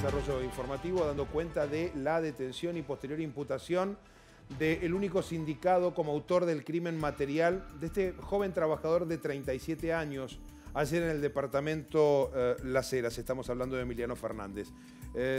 desarrollo informativo dando cuenta de la detención y posterior imputación del único sindicado como autor del crimen material de este joven trabajador de 37 años, ayer en el departamento Las Heras. Estamos hablando de Emiliano Fernández.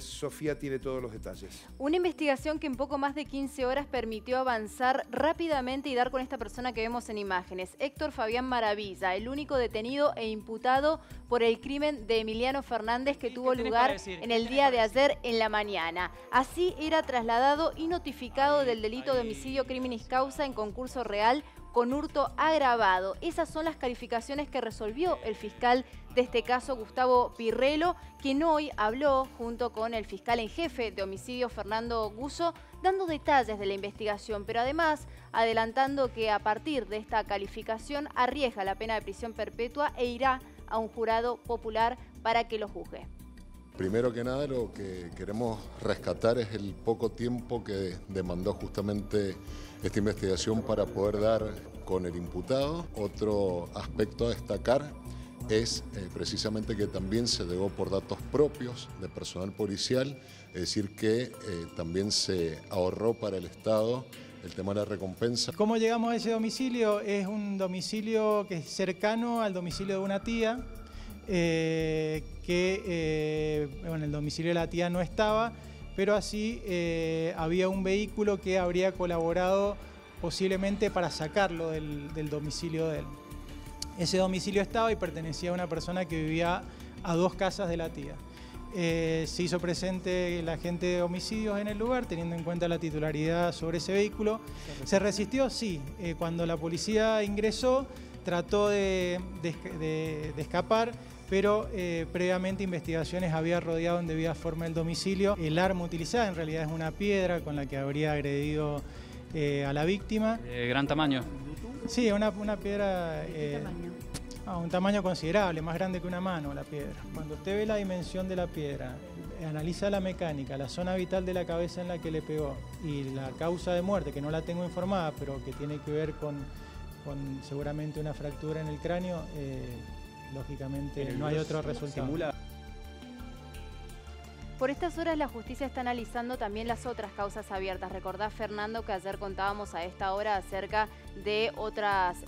Sofía tiene todos los detalles. Una investigación que en poco más de 15 horas permitió avanzar rápidamente y dar con esta persona que vemos en imágenes. Héctor Fabián Maravilla, el único detenido e imputado por el crimen de Emiliano Fernández que tuvo lugar en el día de ayer en la mañana. Así era trasladado y notificado del delito de homicidio criminis causa en concurso real con hurto agravado. Esas son las calificaciones que resolvió el fiscal de este caso, Gustavo Pirrelo, quien hoy habló junto con el fiscal en jefe de homicidio, Fernando Guzzo, dando detalles de la investigación, pero además adelantando que a partir de esta calificación arriesga la pena de prisión perpetua e irá a un jurado popular para que lo juzgue. Primero que nada, lo que queremos rescatar es el poco tiempo que demandó justamente esta investigación para poder dar con el imputado. Otro aspecto a destacar es precisamente que también se llegó por datos propios de personal policial, es decir que también se ahorró para el Estado el tema de la recompensa. ¿Cómo llegamos a ese domicilio? Es un domicilio que es cercano al domicilio de una tía, bueno, el domicilio de la tía no estaba, pero así había un vehículo que habría colaborado posiblemente para sacarlo del domicilio de él. Ese domicilio estaba y pertenecía a una persona que vivía a 2 casas de la tía. Se hizo presente la agente de homicidios en el lugar, teniendo en cuenta la titularidad sobre ese vehículo. ¿Se resistió? Sí. Cuando la policía ingresó, trató de escapar, pero previamente investigaciones había rodeado en debida forma el domicilio. El arma utilizada en realidad es una piedra con la que habría agredido a la víctima. ¿De gran tamaño? Sí, una piedra... un tamaño considerable, más grande que una mano la piedra. Cuando usted ve la dimensión de la piedra, analiza la mecánica, la zona vital de la cabeza en la que le pegó y la causa de muerte, que no la tengo informada, pero que tiene que ver con seguramente una fractura en el cráneo, lógicamente no hay otro resultado. Por estas horas la justicia está analizando también las otras causas abiertas. Recordá, Fernando, que ayer contábamos a esta hora acerca de otras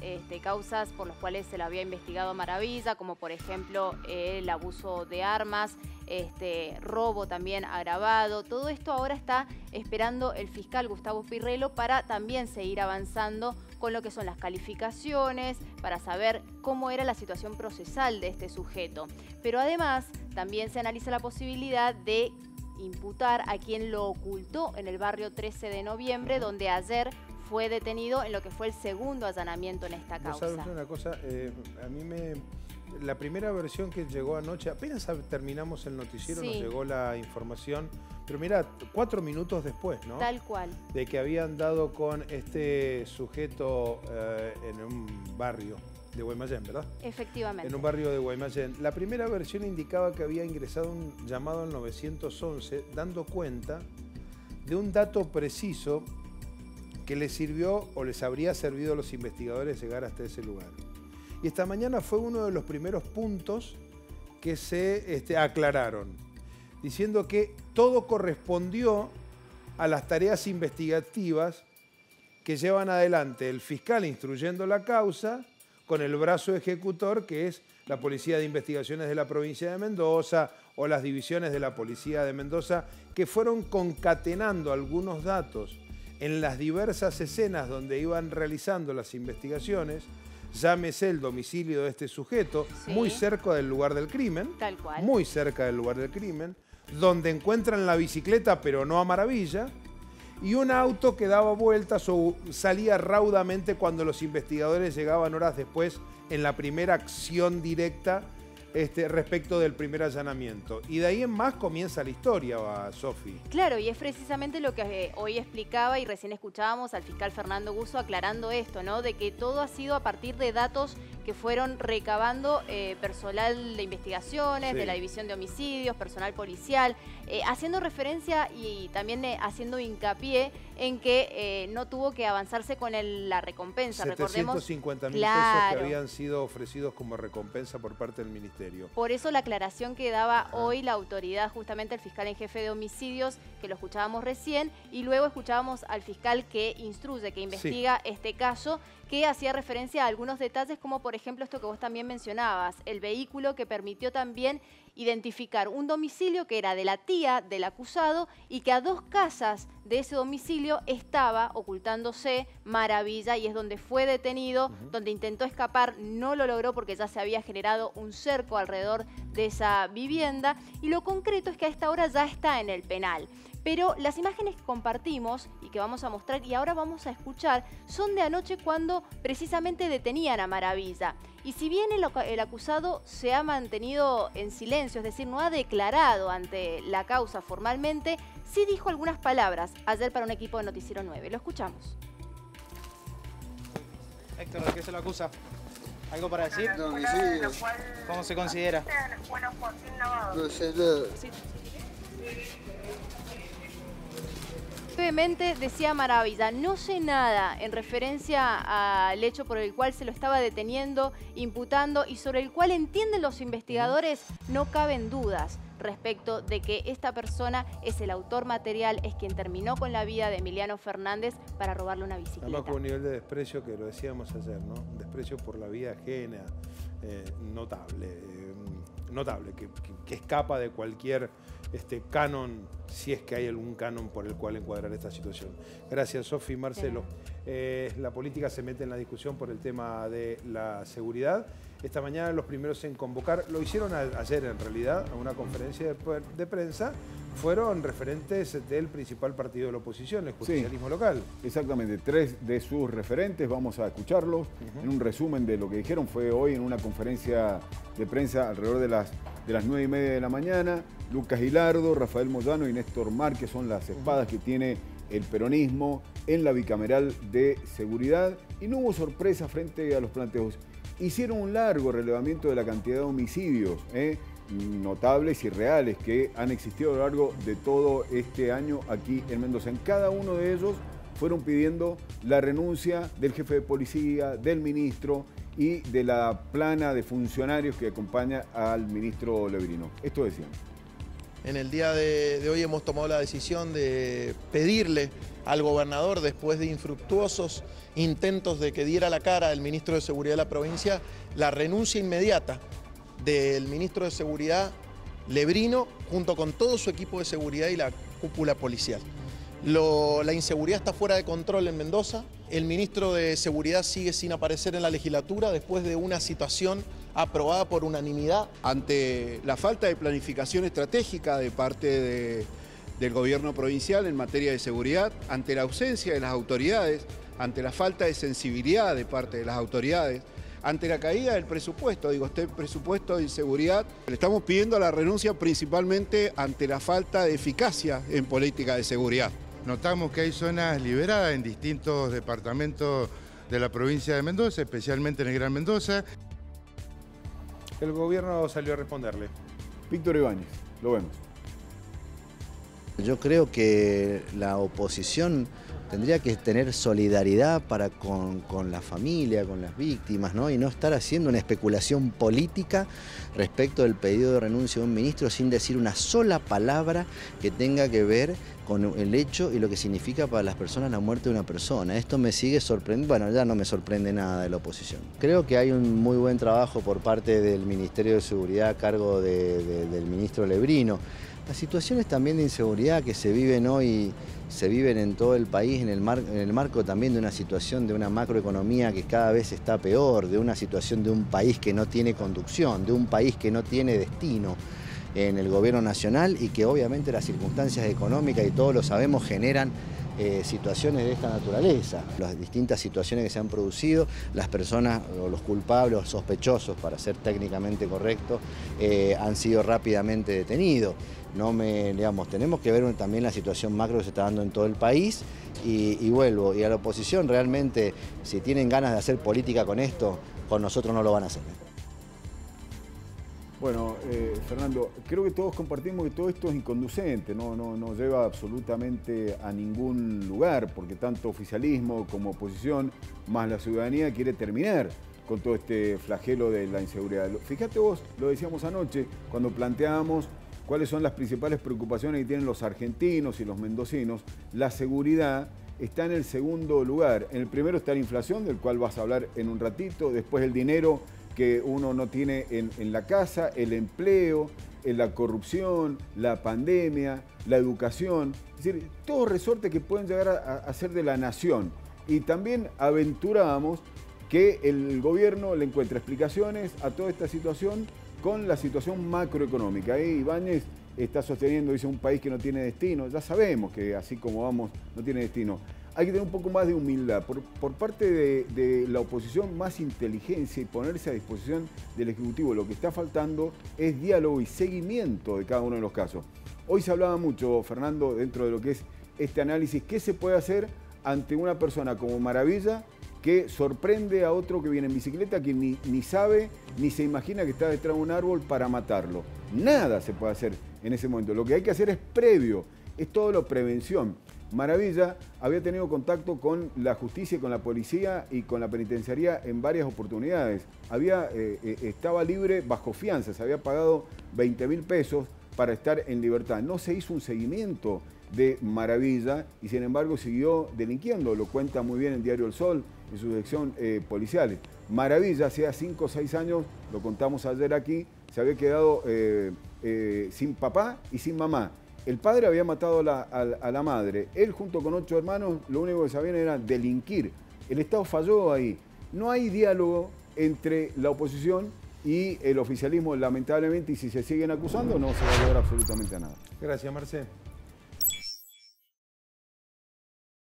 causas por las cuales se le había investigado a Maravilla, como por ejemplo el abuso de armas, robo también agravado. Todo esto ahora está esperando el fiscal Gustavo Pirrelo para también seguir avanzando con lo que son las calificaciones, para saber cómo era la situación procesal de este sujeto. Pero además también se analiza la posibilidad de imputar a quien lo ocultó en el barrio 13 de noviembre, donde ayer fue detenido en lo que fue el segundo allanamiento en esta causa. ¿Sabes una cosa? A mí la primera versión que llegó anoche, apenas terminamos el noticiero, sí, nos llegó la información, pero mira, 4 minutos después, ¿no? Tal cual. De que habían dado con este sujeto en un barrio de Guaymallén, ¿verdad? Efectivamente. En un barrio de Guaymallén. La primera versión indicaba que había ingresado un llamado al 911 dando cuenta de un dato preciso que les sirvió o les habría servido a los investigadores llegar hasta ese lugar. Y esta mañana fue uno de los primeros puntos que se aclararon, diciendo que todo correspondió a las tareas investigativas que llevan adelante el fiscal instruyendo la causa con el brazo ejecutor, que es la Policía de Investigaciones de la provincia de Mendoza o las divisiones de la Policía de Mendoza, que fueron concatenando algunos datos en las diversas escenas donde iban realizando las investigaciones. Llámese el domicilio de este sujeto, sí, muy cerca del lugar del crimen, tal cual, muy cerca del lugar del crimen, donde encuentran la bicicleta, pero no a Maravilla, y un auto que daba vueltas o salía raudamente cuando los investigadores llegaban horas después en la primera acción directa respecto del primer allanamiento. Y de ahí en más comienza la historia, Sofi. Claro, y es precisamente lo que hoy explicaba y recién escuchábamos al fiscal Fernando Guzzo aclarando esto, ¿no? De que todo ha sido a partir de datos que fueron recabando personal de investigaciones, de la División de Homicidios, personal policial, haciendo referencia y también haciendo hincapié en que no tuvo que avanzarse con la recompensa. 750.000 pesos que habían sido ofrecidos como recompensa por parte del Ministerio. Por eso la aclaración que daba hoy la autoridad, justamente el fiscal en jefe de homicidios, que lo escuchábamos recién, y luego escuchábamos al fiscal que instruye, que investiga este caso, que hacía referencia a algunos detalles, como por ejemplo esto que vos también mencionabas, el vehículo que permitió también identificar un domicilio que era de la tía del acusado y que a 2 casas de ese domicilio estaba ocultándose Maravilla, y es donde fue detenido, donde intentó escapar, no lo logró porque ya se había generado un cerco alrededor de esa vivienda, y lo concreto es que a esta hora ya está en el penal. Pero las imágenes que compartimos y que vamos a mostrar y ahora vamos a escuchar son de anoche, cuando precisamente detenían a Maravilla. Y si bien el acusado se ha mantenido en silencio, es decir, no ha declarado ante la causa formalmente, sí dijo algunas palabras ayer para un equipo de Noticiero 9. Lo escuchamos. Héctor, ¿de qué se lo acusa? ¿Algo para decir? ¿Cómo se considera? No sé nada. Brevemente decía Maravilla, no sé nada, en referencia al hecho por el cual se lo estaba deteniendo, imputando, y sobre el cual entienden los investigadores no caben dudas respecto de que esta persona es el autor material, es quien terminó con la vida de Emiliano Fernández para robarle una bicicleta. Además con un nivel de desprecio que lo decíamos ayer, ¿no? Un desprecio por la vida ajena, notable, que escapa de cualquier canon, si es que hay algún canon por el cual encuadrar esta situación. Gracias, Sofi. Marcelo. La política se mete en la discusión por el tema de la seguridad. Esta mañana los primeros en convocar, lo hicieron ayer en realidad, a una conferencia de prensa, fueron referentes del principal partido de la oposición, el justicialismo local. Exactamente, 3 de sus referentes, vamos a escucharlos. En un resumen de lo que dijeron, fue hoy en una conferencia de prensa alrededor de las 9:30 de la mañana. Lucas Gilardo, Rafael Moyano y Néstor Márquez son las espadas que tiene el peronismo en la bicameral de seguridad, y no hubo sorpresa frente a los planteos. Hicieron un largo relevamiento de la cantidad de homicidios notables y reales que han existido a lo largo de todo este año aquí en Mendoza. En cada uno de ellos fueron pidiendo la renuncia del jefe de policía, del ministro y de la plana de funcionarios que acompaña al ministro Lebrino. Esto decían. En el día de hoy hemos tomado la decisión de pedirle al gobernador, después de infructuosos intentos de que diera la cara el ministro de Seguridad de la provincia, la renuncia inmediata del ministro de Seguridad Lebrino, junto con todo su equipo de seguridad y la cúpula policial. La inseguridad está fuera de control en Mendoza. El ministro de Seguridad sigue sin aparecer en la legislatura después de una situación aprobada por unanimidad. Ante la falta de planificación estratégica de parte del gobierno provincial en materia de seguridad, ante la ausencia de las autoridades, ante la falta de sensibilidad de parte de las autoridades, ante la caída del presupuesto, este presupuesto de inseguridad, le estamos pidiendo la renuncia principalmente ante la falta de eficacia en política de seguridad. Notamos que hay zonas liberadas en distintos departamentos de la provincia de Mendoza, especialmente en el Gran Mendoza. El gobierno salió a responderle. Víctor Ibáñez, lo vemos. Yo creo que la oposición tendría que tener solidaridad con la familia, con las víctimas, ¿no? Y no estar haciendo una especulación política respecto del pedido de renuncia de un ministro sin decir una sola palabra que tenga que ver con el hecho y lo que significa para las personas la muerte de una persona. Esto me sigue sorprendiendo, bueno, ya no me sorprende nada de la oposición. Creo que hay un muy buen trabajo por parte del Ministerio de Seguridad a cargo del ministro Lebrino. Las situaciones también de inseguridad que se viven hoy, se viven en todo el país en el marco también de una situación de una macroeconomía que cada vez está peor, de una situación de un país que no tiene conducción, de un país que no tiene destino en el gobierno nacional, y que obviamente las circunstancias económicas, y todos lo sabemos, generan situaciones de esta naturaleza. Las distintas situaciones que se han producido, las personas o los culpables o sospechosos, para ser técnicamente correcto, han sido rápidamente detenidos. Tenemos que ver también la situación macro que se está dando en todo el país, y vuelvo, y a la oposición realmente, si tienen ganas de hacer política con esto, con nosotros no lo van a hacer. Bueno, Fernando, creo que todos compartimos que todo esto es inconducente, no lleva absolutamente a ningún lugar, porque tanto oficialismo como oposición, más la ciudadanía, quiere terminar con todo este flagelo de la inseguridad. Fíjate vos, lo decíamos anoche, cuando planteábamos cuáles son las principales preocupaciones que tienen los argentinos y los mendocinos, la seguridad está en el segundo lugar. En el primero está la inflación, del cual vas a hablar en un ratito, después el dinero que uno no tiene en la casa, el empleo, la corrupción, la pandemia, la educación. Es decir, todos resortes que pueden llegar a ser de la nación. Y también aventurábamos que el gobierno le encuentra explicaciones a toda esta situación con la situación macroeconómica. Ahí Ibáñez está sosteniendo, dice, un país que no tiene destino. Ya sabemos que así como vamos, no tiene destino. Hay que tener un poco más de humildad. Por parte de la oposición, más inteligencia y ponerse a disposición del Ejecutivo. Lo que está faltando es diálogo y seguimiento de cada uno de los casos. Hoy se hablaba mucho, Fernando, dentro de lo que es este análisis, ¿qué se puede hacer ante una persona como Maravilla que sorprende a otro que viene en bicicleta, que ni sabe, ni se imagina que está detrás de un árbol para matarlo? Nada se puede hacer en ese momento. Lo que hay que hacer es previo, es todo lo prevención. Maravilla había tenido contacto con la justicia, con la policía y con la penitenciaría en varias oportunidades. Estaba libre bajo fianza, se había pagado 20.000 pesos para estar en libertad. No se hizo un seguimiento de Maravilla y sin embargo siguió delinquiendo. Lo cuenta muy bien el diario El Sol en su sección policiales. Maravilla, hace 5 o 6 años, lo contamos ayer aquí, se había quedado sin papá y sin mamá. El padre había matado a la madre. Él, junto con 8 hermanos, lo único que sabían era delinquir. El Estado falló ahí. No hay diálogo entre la oposición y el oficialismo, lamentablemente, y si se siguen acusando, no se va a lograr absolutamente nada. Gracias, Marcelo.